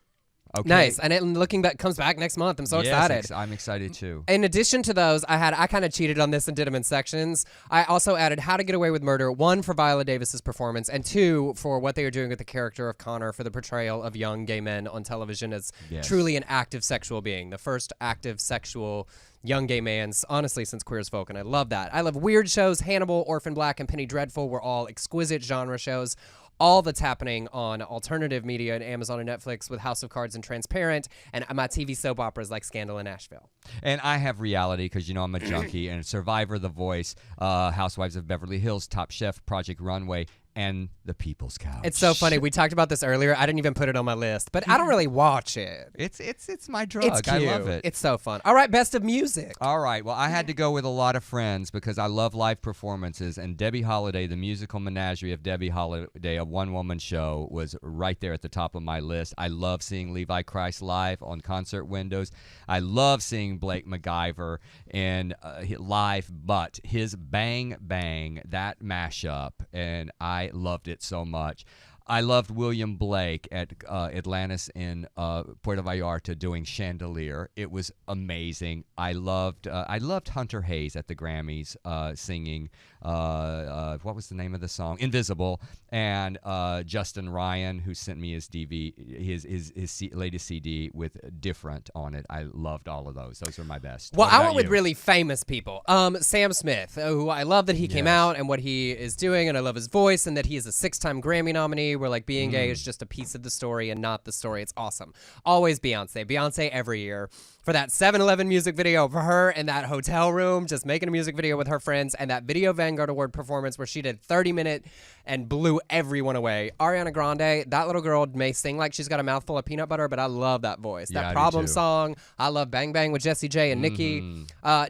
Okay. Nice. And it looking back comes back next month. I'm so excited. I'm excited too. In addition to those, I kind of cheated on this and did them in sections. I also added How to Get Away with Murder, 1 for Viola Davis's performance, and 2 for what they are doing with the character of Connor for the portrayal of young gay men on television as truly an active sexual being, the first active sexual young gay man's, honestly, since Queer as Folk, and I love that. I love weird shows. Hannibal, Orphan Black, and Penny Dreadful were all exquisite genre shows. All that's happening on alternative media and Amazon and Netflix with House of Cards and Transparent, and my TV soap operas like Scandal in Nashville. And I have reality because, I'm a junkie, and Survivor, The Voice, Housewives of Beverly Hills, Top Chef, Project Runway, and The People's Couch. It's so funny. We talked about this earlier. I didn't even put it on my list, but I don't really watch it. It's my drug. It's cute. I love it. It's so fun. All right, best of music. All right. Well, I had to go with a lot of friends because I love live performances, and Debbie Holiday, the musical menagerie of Debbie Holiday, a one-woman show, was right there at the top of my list. I love seeing Levi Christ live on concert windows. I love seeing Blake MacGyver in live, but his Bang Bang, that mashup, and I loved it so much. I loved William Blake at Atlantis in Puerto Vallarta doing Chandelier. It was amazing. I loved Hunter Hayes at the Grammys singing what was the name of the song? Invisible. And Justin Ryan, who sent me his latest CD with Different on it. I loved all of those. Those are my best. Well, I went with really famous people. Sam Smith, who I love that he came out and what he is doing, and I love his voice, and that he is a 6-time Grammy nominee, where like being gay is just a piece of the story and not the story. It's awesome. Always Beyonce every year. For that 7-Eleven music video for her in that hotel room, just making a music video with her friends, and that Video Vanguard Award performance where she did 30-minute and blew everyone away. Ariana Grande, that little girl may sing like she's got a mouthful of peanut butter, but I love that voice. Yeah, that Problem song. I love Bang Bang with Jessie J and Nicki.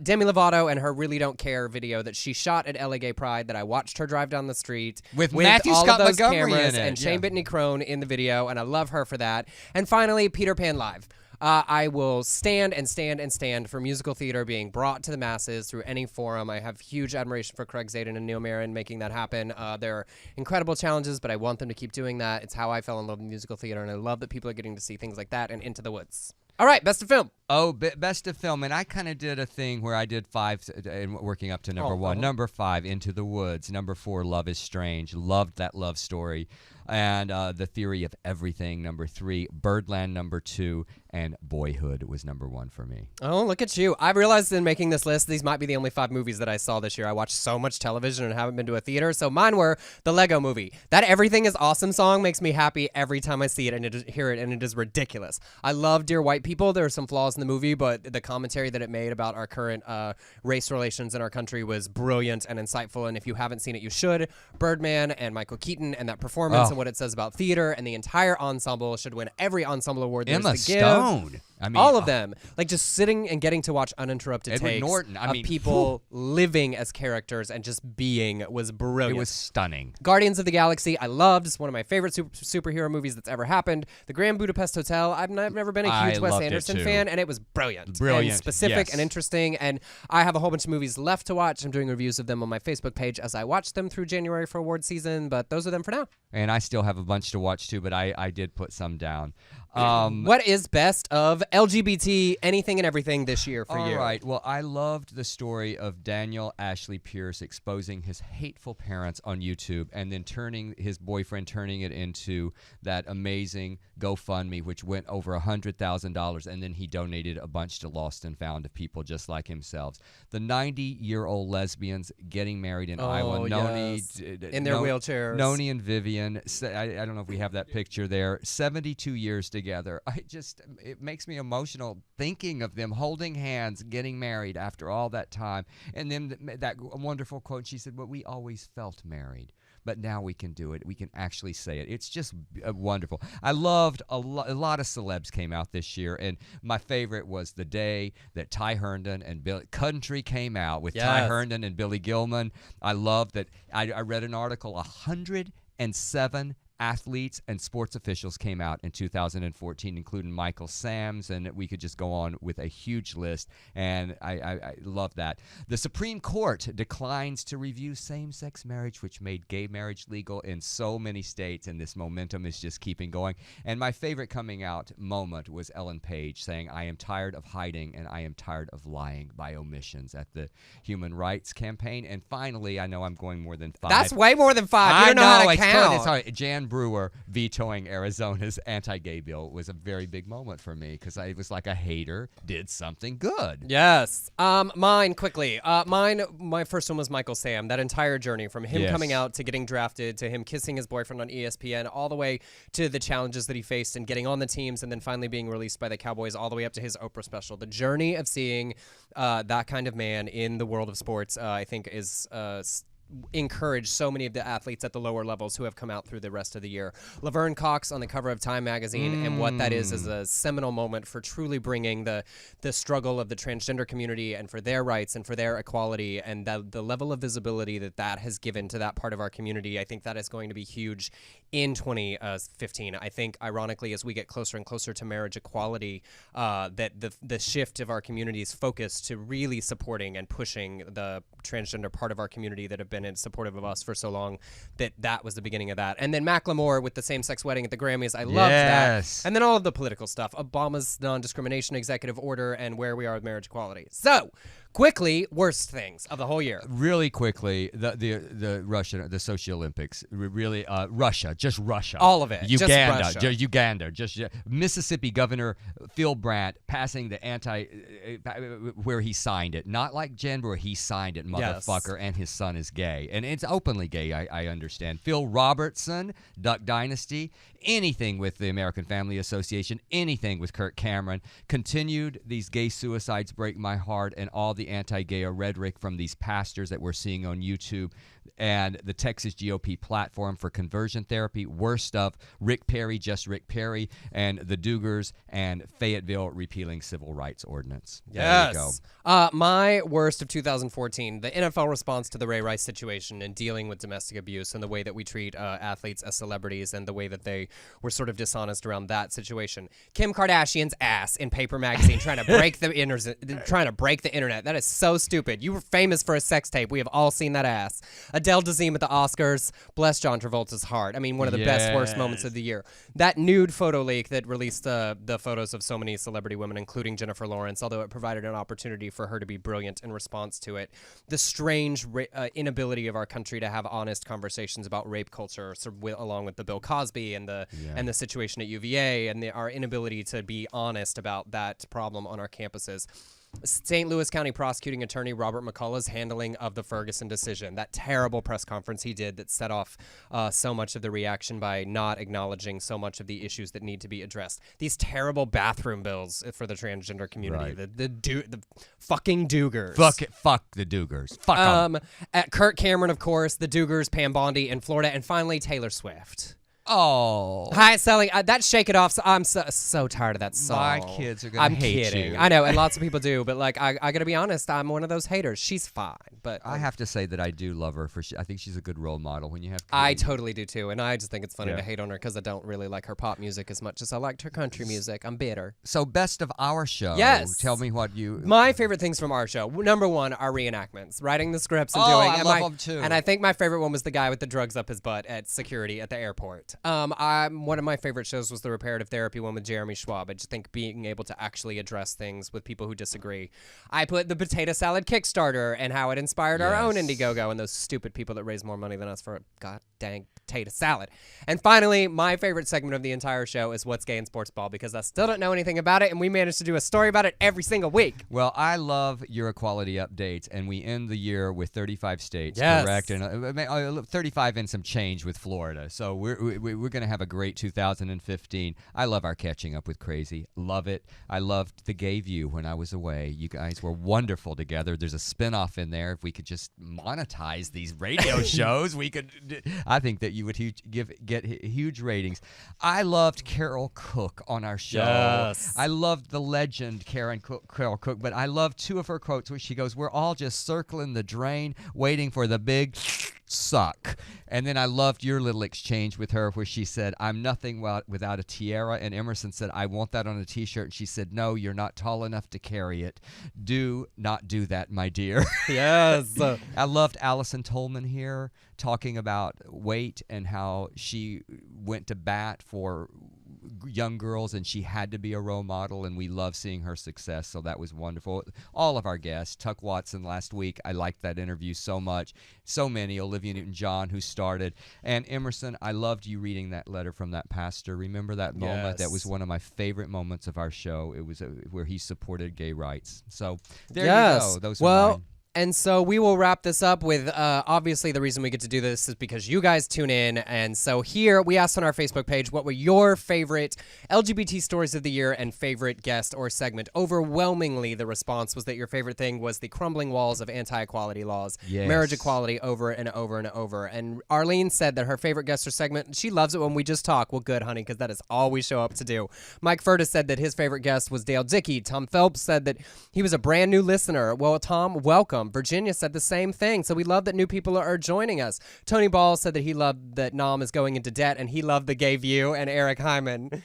Demi Lovato and her Really Don't Care video that she shot at LA Gay Pride that I watched her drive down the street with Matthew all Scott of those Montgomery cameras in it. and Shane Bittney Crone in the video, and I love her for that. And finally, Peter Pan Live. I will stand for musical theater being brought to the masses through any forum. I have huge admiration for Craig Zadan and Neil Marin making that happen. They're incredible challenges, but I want them to keep doing that. It's how I fell in love with musical theater, and I love that people are getting to see things like that and Into the Woods. All right, best of film. Oh, best of film. And I kind of did a thing where I did 5 and working up to number 1. Number 5, Into the Woods. Number 4, Love is Strange. Loved that love story. And The Theory of Everything, number 3. Birdland, number 2. And Boyhood was number 1 for me. Oh, look at you. I realized in making this list, these might be the only 5 movies that I saw this year. I watched so much television and haven't been to a theater. So mine were the Lego Movie. That Everything is Awesome song makes me happy every time I see it and hear it, and it is ridiculous. I love Dear White People. There are some flaws in the movie, but the commentary that it made about our current race relations in our country was brilliant and insightful, and if you haven't seen it, you should. Birdman and Michael Keaton and that performance and what it says about theater, and the entire ensemble should win every ensemble award there's Emma to give. Stone. I mean, all of them. Like just sitting and getting to watch uninterrupted Edward takes Norton. of people living as characters and just being was brilliant. It was stunning. Guardians of the Galaxy, I loved. It's one of my favorite superhero movies that's ever happened. The Grand Budapest Hotel, I've never been a huge Wes Anderson fan, and it was brilliant. Brilliant. And specific and interesting, and I have a whole bunch of movies left to watch. I'm doing reviews of them on my Facebook page as I watch them through January for award season, but those are them for now. And I still have a bunch to watch too, but I did put some down. What is best of LGBT anything and everything this year for you? All right. Well, I loved the story of Daniel Ashley Pierce exposing his hateful parents on YouTube and then his boyfriend turning it into that amazing GoFundMe, which went over $100,000, and then he donated a bunch to lost and found to people just like himself. The 90-year-old lesbians getting married in Iowa. Noni, in their wheelchairs. Noni and Vivian. I don't know if we have that picture there. 72 years together. It makes me emotional thinking of them holding hands, getting married after all that time. And then that wonderful quote, she said, well, we always felt married. but now we can do it. We can actually say it. It's just wonderful. I loved a lot of celebs came out this year, and my favorite was the day that Ty Herndon and Country came out with Ty Herndon and Billy Gilman. I love that. I read an article, 107 athletes and sports officials came out in 2014, including Michael Sams, and we could just go on with a huge list, and I love that. The Supreme Court declines to review same-sex marriage, which made gay marriage legal in so many states, and this momentum is just keeping going. And my favorite coming out moment was Ellen Page saying, "I am tired of hiding and I am tired of lying by omissions," at the Human Rights Campaign. And finally, I know I'm going more than 5. That's way more than 5. You don't know how to count. Sorry, Jan Brewer vetoing Arizona's anti-gay bill was a very big moment for me because I was like a hater did something good. Yes. Mine quickly. My first one was Michael Sam. That entire journey from him coming out to getting drafted to him kissing his boyfriend on ESPN, all the way to the challenges that he faced and getting on the teams and then finally being released by the Cowboys, all the way up to his Oprah special. The journey of seeing that kind of man in the world of sports, I think, is encourage so many of the athletes at the lower levels who have come out through the rest of the year. Laverne Cox on the cover of Time magazine, and what that is a seminal moment for truly bringing the struggle of the transgender community and for their rights and for their equality, and the level of visibility that has given to that part of our community. I think that is going to be huge in 2015. I think, ironically, as we get closer and closer to marriage equality, that the shift of our community's focus to really supporting and pushing the transgender part of our community that have been supportive of us for so long, that was the beginning of that. And then Macklemore with the same-sex wedding at the Grammys. I loved that. And then all of the political stuff, Obama's non-discrimination executive order, and where we are with marriage equality. So, quickly, worst things of the whole year. Really quickly, the Russian, the Sochi Olympics, really, Russia, just Russia. All of it. Uganda, just Mississippi Governor Phil Brandt passing the where he signed it. Not like Jan Brewer, he signed it, motherfucker, and his son is gay. And it's openly gay, I understand. Phil Robertson, Duck Dynasty, anything with the American Family Association, anything with Kirk Cameron. Continued, these gay suicides break my heart, and all the anti-gay rhetoric from these pastors that we're seeing on YouTube, and the Texas GOP platform for conversion therapy. Worst stuff, Rick Perry, just Rick Perry, and the Dugars, and Fayetteville repealing civil rights ordinance. There you go. My worst of 2014, the NFL response to the Ray Rice situation and dealing with domestic abuse and the way that we treat athletes as celebrities and the way that they were sort of dishonest around that situation. Kim Kardashian's ass in Paper Magazine trying to break the internet. That is so stupid. You were famous for a sex tape. We have all seen that ass. Adele Dazeem at the Oscars. Bless John Travolta's heart. I mean, one of the best, worst moments of the year. That nude photo leak that released the photos of so many celebrity women, including Jennifer Lawrence, although it provided an opportunity for her to be brilliant in response to it. The strange inability of our country to have honest conversations about rape culture, along with the Bill Cosby and the situation at UVA, and our inability to be honest about that problem on our campuses. St. Louis County Prosecuting Attorney Robert McCullough's handling of the Ferguson decision, that terrible press conference he did that set off so much of the reaction by not acknowledging so much of the issues that need to be addressed. These terrible bathroom bills for the transgender community, the fucking Dugars. Fuck the Dugars. Fuck 'em. At Kirk Cameron, of course, the Dugars, Pam Bondi in Florida, and finally Taylor Swift. Oh. Hi, selling. That Shake It Off. I'm so tired of that song. My kids are going to hate you. I'm kidding. I know, and lots of people do, but like, I got to be honest, I'm one of those haters. She's fine, but I have to say that I do love her. I think she's a good role model when you have kids. I totally do too, and I just think it's funny to hate on her because I don't really like her pop music as much as I liked her country music. I'm bitter. So, best of our show. Yes. Tell me what you... My favorite things from our show. Number one, our reenactments. Writing the scripts and doing... I love them too. And I think my favorite one was the guy with the drugs up his butt at security at the airport. One of my favorite shows was the reparative therapy one with Jeremy Schwab. I just think being able to actually address things with people who disagree. I put the potato salad Kickstarter and how it inspired our own Indiegogo and those stupid people that raise more money than us for a god dang potato salad. And finally, my favorite segment of the entire show is What's Gay in Sports Ball, because I still don't know anything about it, and we managed to do a story about it every single week. Well, I love your equality updates, and we end the year with 35 states, yes. correct? And 35 and some change with Florida. So we're going to have a great 2015. I love our catching up with Crazy. Love it. I loved the Gay View when I was away. You guys were wonderful together. There's a spinoff in there. If we could just monetize these radio shows, we could. I think that you would get huge ratings. I loved Carol Cook on our show. Yes. I loved the legend Carol Cook, but I loved two of her quotes where she goes, "We're all just circling the drain, waiting for the big suck." And then I loved your little exchange with her where she said, "I'm nothing without a tiara." And Emerson said, "I want that on a T-shirt." And she said, "No, you're not tall enough to carry it. Do not do that, my dear." Yes. I loved Allison Tolman here talking about weight and how she went to bat for young girls and she had to be a role model, and we love seeing her success. So that was wonderful. All of our guests, Tuck Watson last week, I liked that interview so much. So many, Olivia Newton-John who started, and Emerson, I loved you reading that letter from that pastor. Remember that moment? Yes. That was one of my favorite moments of our show. It was where he supported gay rights. So there Yes. you go. Those well, are mine. And so we will wrap this up with, obviously the reason we get to do this is because you guys tune in. And so here we asked on our Facebook page, what were your favorite LGBT stories of the year and favorite guest or segment? Overwhelmingly, the response was that your favorite thing was the crumbling walls of anti-equality laws, Yes. marriage equality over and over and over. And Arlene said that her favorite guest or segment, she loves it when we just talk. Well, good, honey, because that is all we show up to do. Mike Furtis said that his favorite guest was Dale Dickey. Tom Phelps said that he was a brand new listener. Well, Tom, welcome. Virginia said the same thing. So we love that new people are joining us. Tony Ball said that he loved that Nam is going into debt, and he loved the Gay View. And Eric Hyman,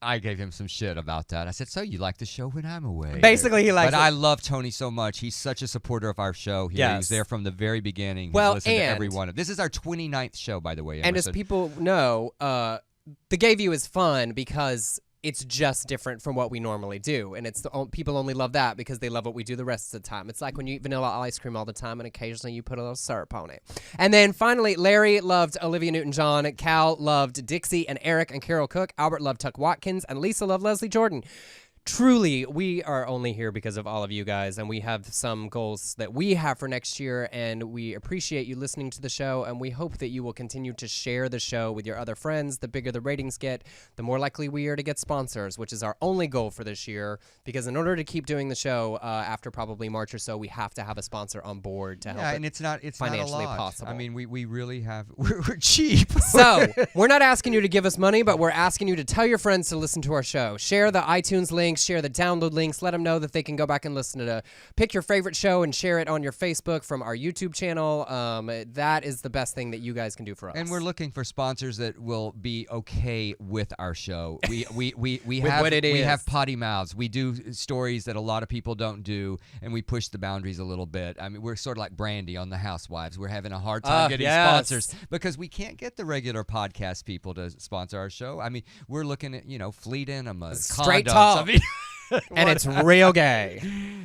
I gave him some shit about that. I said, "So you like the show when I'm away?" basically he likes But it. I love Tony so much. He's such a supporter of our show here. Yes. He was there from the very beginning. Well, He's listened to and- every one of. This is our 29th show, by the way. And as Emerson. people know, the Gay View is fun because it's just different from what we normally do, and it's people only love that because they love what we do the rest of the time. It's like when you eat vanilla ice cream all the time and occasionally you put a little syrup on it. And then finally, Larry loved Olivia Newton-John, Cal loved Dixie and Eric and Carol Cook, Albert loved Tuck Watkins, and Lisa loved Leslie Jordan. Truly, we are only here because of all of you guys, and we have some goals that we have for next year, and we appreciate you listening to the show, and we hope that you will continue to share the show with your other friends. The bigger the ratings get, the more likely we are to get sponsors, which is our only goal for this year, because in order to keep doing the show after probably March or so, we have to have a sponsor on board to help yeah, it and it's financially not a lot. possible. I mean, we really have. We're cheap. So, we're not asking you to give us money, but we're asking you to tell your friends to listen to our show. Share the iTunes links, share the download links, let them know that they can go back and listen to pick your favorite show and share it on your Facebook from our YouTube channel. That is the best thing that you guys can do for us. And we're looking for sponsors that will be okay with our show. We With have what it we is. have potty mouths. We do stories that a lot of people don't do, and we push the boundaries a little bit. I mean, we're sort of like Brandy on The Housewives. We're having a hard time getting yes. sponsors because we can't get the regular podcast people to sponsor our show. I mean, we're looking at Fleet Enema, Straight condoms. talk. I mean, and it's real gay.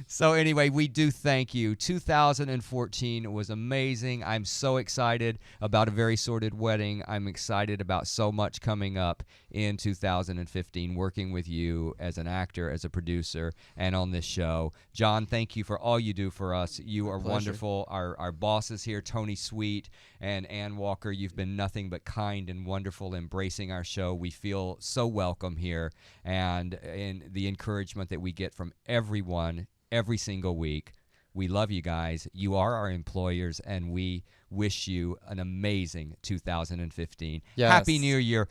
So anyway, we do thank you. 2014 was amazing. I'm so excited about A Very Sordid Wedding. I'm excited about so much coming up in 2015, working with you as an actor, as a producer, and on this show. John, thank you for all you do for us. You are wonderful. Our bosses here, Tony Sweet and Ann Walker, you've been nothing but kind and wonderful, embracing our show. We feel so welcome here, and in the encouragement that we get from everyone every single week. We love you guys. You are our employers, and we wish you an amazing 2015. Yes. Happy New Year.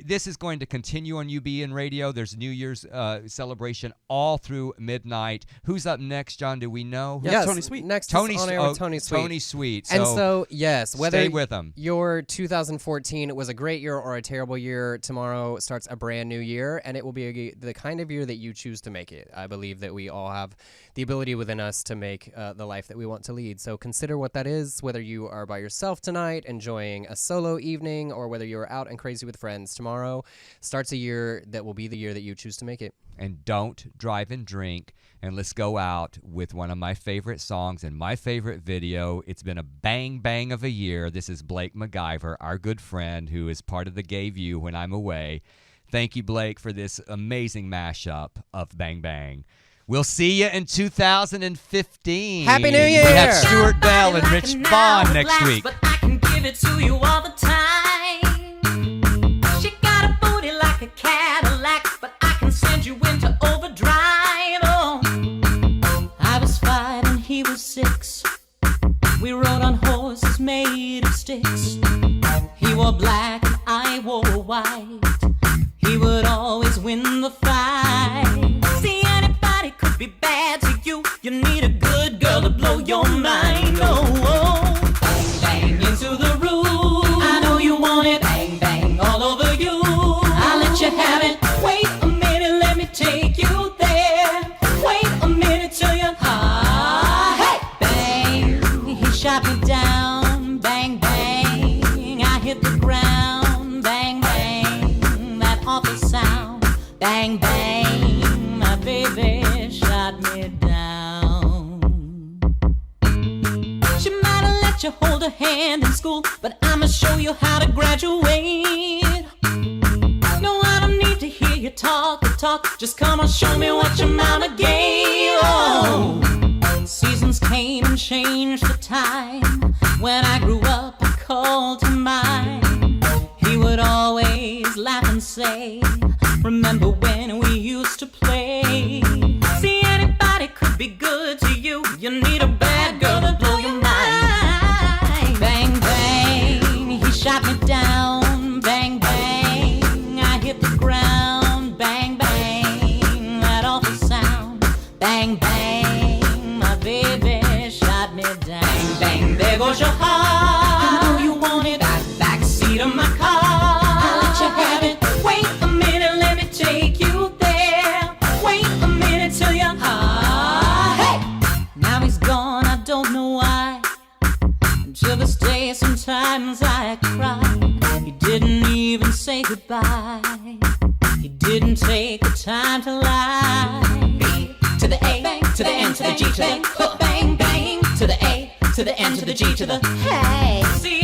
This is going to continue on UBN Radio. There's New Year's celebration all through midnight. Who's up next, John? Do we know? Yes, Tony Sweet. Next Tony is on air with Tony Sweet. Tony Sweet. And so, yes, whether stay with them. your 2014 was a great year or a terrible year, tomorrow starts a brand new year, and it will be the kind of year that you choose to make it. I believe that we all have the ability within us to make the life that we want to lead. So consider what that is, whether you are by yourself tonight, enjoying a solo evening, or whether you're out and crazy with friends. Tomorrow starts a year that will be the year that you choose to make it. And don't drive and drink. And let's go out with one of my favorite songs and my favorite video. It's been a bang bang of a year. This is Blake MacGyver, our good friend who is part of the Gay View when I'm away. Thank you, Blake, for this amazing mashup of Bang Bang. We'll see you in 2015. Happy New Year! We have Stuart Bell and Rich Vaughn next week. But I can give it to you all the time. everybody wore white. He would always win the fight. See, anybody could be bad to you. You need a good girl to blow your mind. Oh, bang, bang into the room. I know you want it. Bang, bang all over you. I'll let you have it. Wait a minute, let me take you there. Wait a minute till you're high. Hey, bang, he shot me down. Bang, bang, I hit the ground. Bang, bang, that awful sound. Bang, bang, my baby shot me down. She might have let you hold her hand in school, but I'ma show you how to graduate. No, I don't need to hear you talk. Just come on, show me what your mama gave. Oh, seasons came and changed the time. When I grew up, I called him mine. He would always laugh and say, remember when we used to play? See, anybody could be good to you. You need a bad girl to blow your mind. Bang, bang, he shot me down. Bang, bang, I hit the ground. Bang, bang, that awful sound. Bang, bang, my baby shot me down. Bang, bang, there goes your heart. I know you want it. Back seat of my car. I'll let you have it. Wait a minute, let me take you there. Wait a minute till you're high. Hey! Now he's gone, I don't know why. Until this day, sometimes I cry. He didn't even say goodbye. He didn't take the time to lie. B to the A, bang, to the N, to the G, to the bang, bang, to the A, to the N, to the G, to the hey. See,